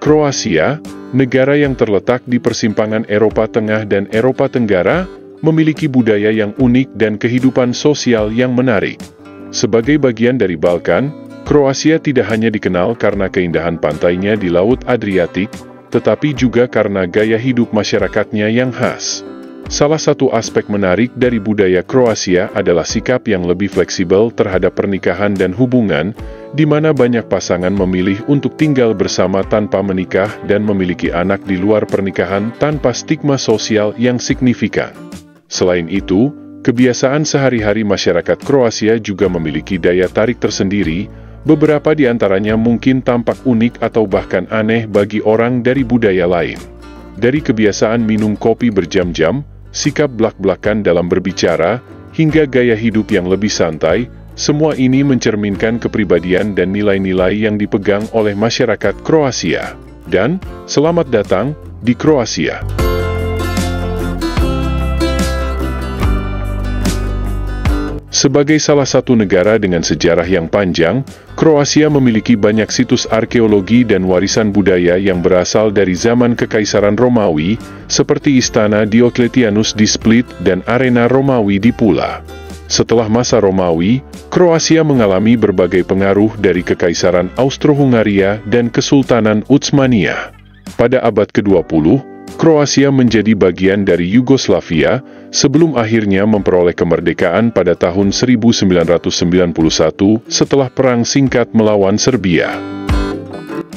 Kroasia, negara yang terletak di persimpangan Eropa Tengah dan Eropa Tenggara, memiliki budaya yang unik dan kehidupan sosial yang menarik. Sebagai bagian dari Balkan, Kroasia tidak hanya dikenal karena keindahan pantainya di Laut Adriatik, tetapi juga karena gaya hidup masyarakatnya yang khas. Salah satu aspek menarik dari budaya Kroasia adalah sikap yang lebih fleksibel terhadap pernikahan dan hubungan, di mana banyak pasangan memilih untuk tinggal bersama tanpa menikah dan memiliki anak di luar pernikahan tanpa stigma sosial yang signifikan. Selain itu, kebiasaan sehari-hari masyarakat Kroasia juga memiliki daya tarik tersendiri, beberapa di antaranya mungkin tampak unik atau bahkan aneh bagi orang dari budaya lain. Dari kebiasaan minum kopi berjam-jam, sikap blak-blakan dalam berbicara, hingga gaya hidup yang lebih santai, semua ini mencerminkan kepribadian dan nilai-nilai yang dipegang oleh masyarakat Kroasia. Dan, selamat datang di Kroasia. Sebagai salah satu negara dengan sejarah yang panjang, Kroasia memiliki banyak situs arkeologi dan warisan budaya yang berasal dari zaman Kekaisaran Romawi, seperti Istana Diocletianus di Split dan Arena Romawi di Pula. Setelah masa Romawi, Kroasia mengalami berbagai pengaruh dari Kekaisaran Austro-Hungaria dan Kesultanan Utsmaniyah. Pada abad ke-20, Kroasia menjadi bagian dari Yugoslavia, sebelum akhirnya memperoleh kemerdekaan pada tahun 1991 setelah perang singkat melawan Serbia.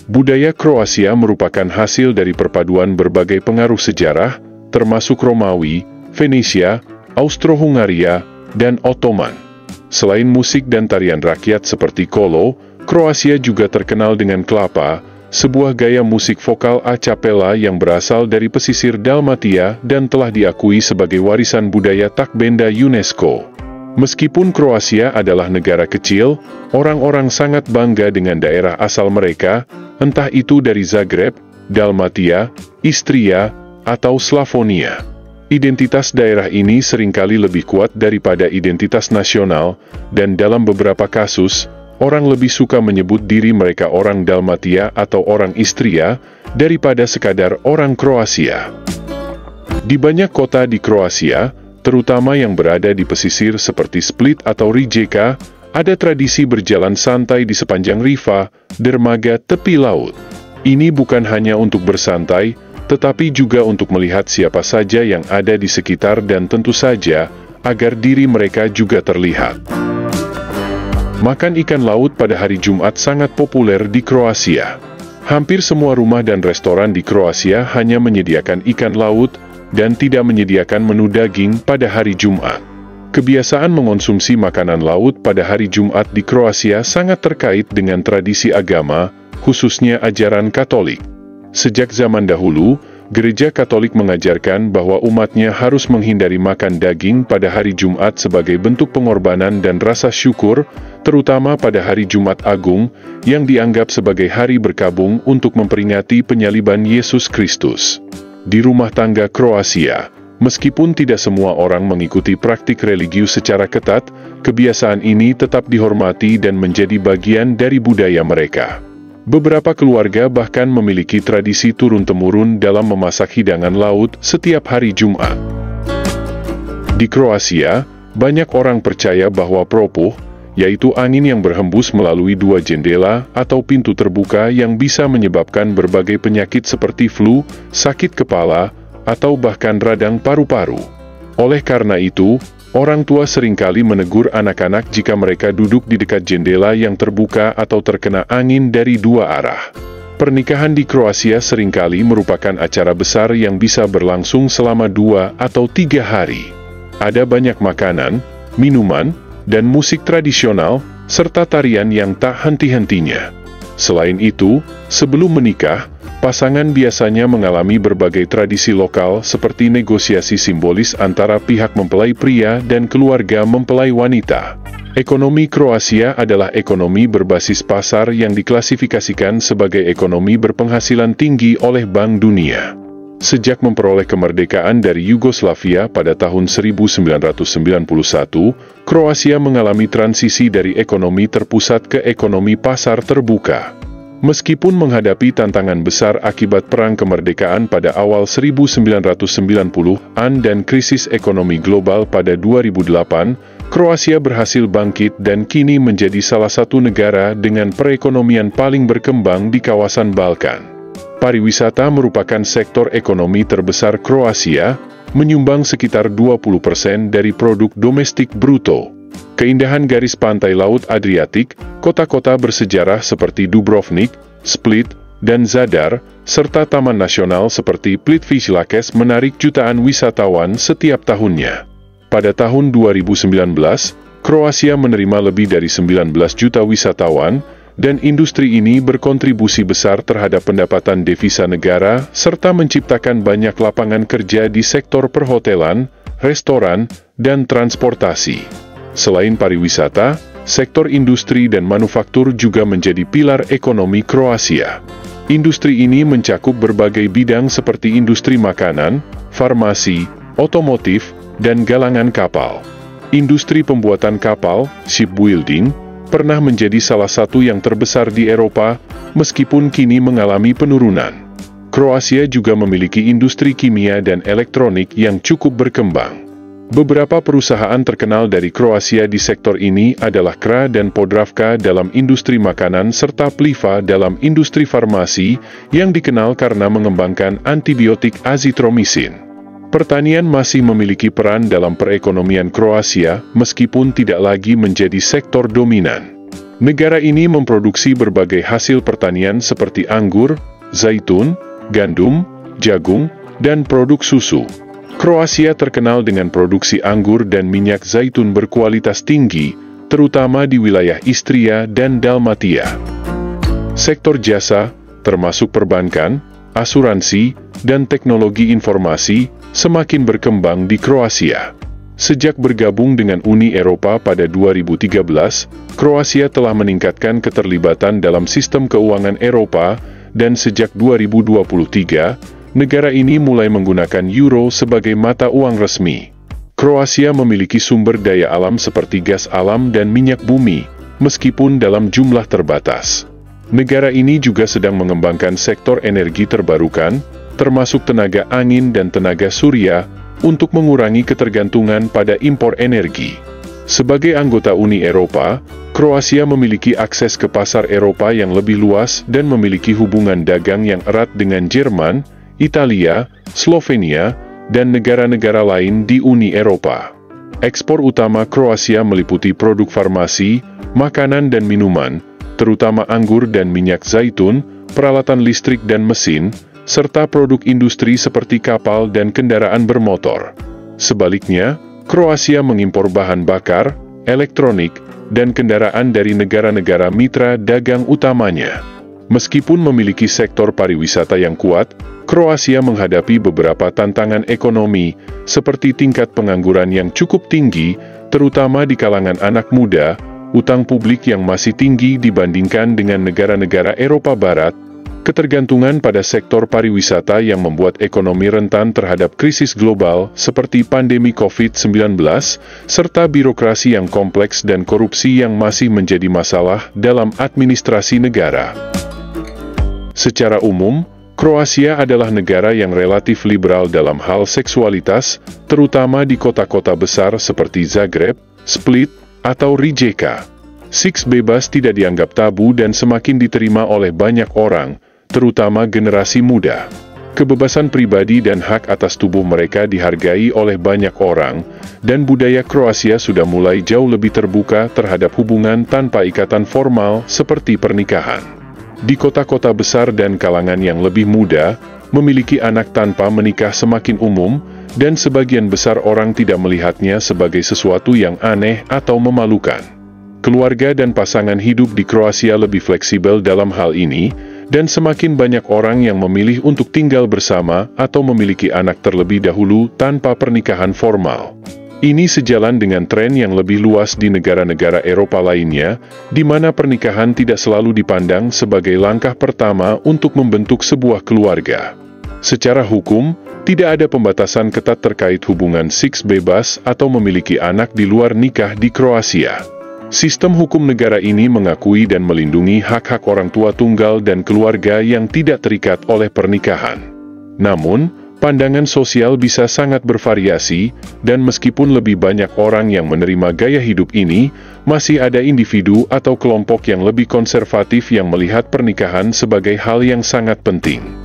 Budaya Kroasia merupakan hasil dari perpaduan berbagai pengaruh sejarah, termasuk Romawi, Venesia, Austro-Hungaria, dan Ottoman. Selain musik dan tarian rakyat seperti kolo, Kroasia juga terkenal dengan klapa, sebuah gaya musik vokal a cappella yang berasal dari pesisir Dalmatia dan telah diakui sebagai warisan budaya tak benda UNESCO. Meskipun Kroasia adalah negara kecil, orang-orang sangat bangga dengan daerah asal mereka, entah itu dari Zagreb, Dalmatia, Istria, atau Slavonia. Identitas daerah ini seringkali lebih kuat daripada identitas nasional, dan dalam beberapa kasus, orang lebih suka menyebut diri mereka orang Dalmatia atau orang Istria, daripada sekadar orang Kroasia. Di banyak kota di Kroasia, terutama yang berada di pesisir seperti Split atau Rijeka, ada tradisi berjalan santai di sepanjang riva, dermaga tepi laut. Ini bukan hanya untuk bersantai, tetapi juga untuk melihat siapa saja yang ada di sekitar dan tentu saja, agar diri mereka juga terlihat. Makan ikan laut pada hari Jumat sangat populer di Kroasia. Hampir semua rumah dan restoran di Kroasia hanya menyediakan ikan laut, dan tidak menyediakan menu daging pada hari Jumat. Kebiasaan mengonsumsi makanan laut pada hari Jumat di Kroasia sangat terkait dengan tradisi agama, khususnya ajaran Katolik. Sejak zaman dahulu, Gereja Katolik mengajarkan bahwa umatnya harus menghindari makan daging pada hari Jumat sebagai bentuk pengorbanan dan rasa syukur, terutama pada hari Jumat Agung, yang dianggap sebagai hari berkabung untuk memperingati penyaliban Yesus Kristus. Di rumah tangga Kroasia, meskipun tidak semua orang mengikuti praktik religius secara ketat, kebiasaan ini tetap dihormati dan menjadi bagian dari budaya mereka. Beberapa keluarga bahkan memiliki tradisi turun-temurun dalam memasak hidangan laut setiap hari Jumat. Di Kroasia, banyak orang percaya bahwa propuh, yaitu angin yang berhembus melalui dua jendela atau pintu terbuka yang bisa menyebabkan berbagai penyakit seperti flu, sakit kepala, atau bahkan radang paru-paru. Oleh karena itu, orang tua seringkali menegur anak-anak jika mereka duduk di dekat jendela yang terbuka atau terkena angin dari dua arah. Pernikahan di Kroasia seringkali merupakan acara besar yang bisa berlangsung selama 2 atau 3 hari. Ada banyak makanan, minuman, dan musik tradisional, serta tarian yang tak henti-hentinya. Selain itu, sebelum menikah, pasangan biasanya mengalami berbagai tradisi lokal seperti negosiasi simbolis antara pihak mempelai pria dan keluarga mempelai wanita. Ekonomi Kroasia adalah ekonomi berbasis pasar yang diklasifikasikan sebagai ekonomi berpenghasilan tinggi oleh Bank Dunia. Sejak memperoleh kemerdekaan dari Yugoslavia pada tahun 1991, Kroasia mengalami transisi dari ekonomi terpusat ke ekonomi pasar terbuka. Meskipun menghadapi tantangan besar akibat perang kemerdekaan pada awal 1990-an dan krisis ekonomi global pada 2008, Kroasia berhasil bangkit dan kini menjadi salah satu negara dengan perekonomian paling berkembang di kawasan Balkan. Pariwisata merupakan sektor ekonomi terbesar Kroasia, menyumbang sekitar 20% dari produk domestik bruto. Keindahan garis pantai Laut Adriatik, kota-kota bersejarah seperti Dubrovnik, Split, dan Zadar, serta taman nasional seperti Plitvice Lakes menarik jutaan wisatawan setiap tahunnya. Pada tahun 2019, Kroasia menerima lebih dari 19 juta wisatawan, dan industri ini berkontribusi besar terhadap pendapatan devisa negara, serta menciptakan banyak lapangan kerja di sektor perhotelan, restoran, dan transportasi. Selain pariwisata, sektor industri dan manufaktur juga menjadi pilar ekonomi Kroasia. Industri ini mencakup berbagai bidang seperti industri makanan, farmasi, otomotif, dan galangan kapal. Industri pembuatan kapal, shipbuilding, pernah menjadi salah satu yang terbesar di Eropa, meskipun kini mengalami penurunan. Kroasia juga memiliki industri kimia dan elektronik yang cukup berkembang. Beberapa perusahaan terkenal dari Kroasia di sektor ini adalah Kra dan Podravka dalam industri makanan serta Pliva dalam industri farmasi yang dikenal karena mengembangkan antibiotik azitromisin. Pertanian masih memiliki peran dalam perekonomian Kroasia meskipun tidak lagi menjadi sektor dominan. Negara ini memproduksi berbagai hasil pertanian seperti anggur, zaitun, gandum, jagung, dan produk susu. Kroasia terkenal dengan produksi anggur dan minyak zaitun berkualitas tinggi, terutama di wilayah Istria dan Dalmatia. Sektor jasa, termasuk perbankan, asuransi, dan teknologi informasi, semakin berkembang di Kroasia. Sejak bergabung dengan Uni Eropa pada 2013, Kroasia telah meningkatkan keterlibatan dalam sistem keuangan Eropa, dan sejak 2023, negara ini mulai menggunakan euro sebagai mata uang resmi. Kroasia memiliki sumber daya alam seperti gas alam dan minyak bumi, meskipun dalam jumlah terbatas. Negara ini juga sedang mengembangkan sektor energi terbarukan, termasuk tenaga angin dan tenaga surya, untuk mengurangi ketergantungan pada impor energi. Sebagai anggota Uni Eropa, Kroasia memiliki akses ke pasar Eropa yang lebih luas dan memiliki hubungan dagang yang erat dengan Jerman, Italia, Slovenia, dan negara-negara lain di Uni Eropa. Ekspor utama Kroasia meliputi produk farmasi, makanan dan minuman, terutama anggur dan minyak zaitun, peralatan listrik dan mesin, serta produk industri seperti kapal dan kendaraan bermotor. Sebaliknya, Kroasia mengimpor bahan bakar, elektronik, dan kendaraan dari negara-negara mitra dagang utamanya. Meskipun memiliki sektor pariwisata yang kuat, Kroasia menghadapi beberapa tantangan ekonomi, seperti tingkat pengangguran yang cukup tinggi, terutama di kalangan anak muda, utang publik yang masih tinggi dibandingkan dengan negara-negara Eropa Barat, ketergantungan pada sektor pariwisata yang membuat ekonomi rentan terhadap krisis global seperti pandemi COVID-19, serta birokrasi yang kompleks dan korupsi yang masih menjadi masalah dalam administrasi negara. Secara umum, Kroasia adalah negara yang relatif liberal dalam hal seksualitas, terutama di kota-kota besar seperti Zagreb, Split, atau Rijeka. Seks bebas tidak dianggap tabu dan semakin diterima oleh banyak orang, terutama generasi muda. Kebebasan pribadi dan hak atas tubuh mereka dihargai oleh banyak orang, dan budaya Kroasia sudah mulai jauh lebih terbuka terhadap hubungan tanpa ikatan formal seperti pernikahan. Di kota-kota besar dan kalangan yang lebih muda, memiliki anak tanpa menikah semakin umum, dan sebagian besar orang tidak melihatnya sebagai sesuatu yang aneh atau memalukan. Keluarga dan pasangan hidup di Kroasia lebih fleksibel dalam hal ini, dan semakin banyak orang yang memilih untuk tinggal bersama atau memiliki anak terlebih dahulu tanpa pernikahan formal. Ini sejalan dengan tren yang lebih luas di negara-negara Eropa lainnya, di mana pernikahan tidak selalu dipandang sebagai langkah pertama untuk membentuk sebuah keluarga. Secara hukum, tidak ada pembatasan ketat terkait hubungan seks bebas atau memiliki anak di luar nikah di Kroasia. Sistem hukum negara ini mengakui dan melindungi hak-hak orang tua tunggal dan keluarga yang tidak terikat oleh pernikahan. Namun, pandangan sosial bisa sangat bervariasi, dan meskipun lebih banyak orang yang menerima gaya hidup ini, masih ada individu atau kelompok yang lebih konservatif yang melihat pernikahan sebagai hal yang sangat penting.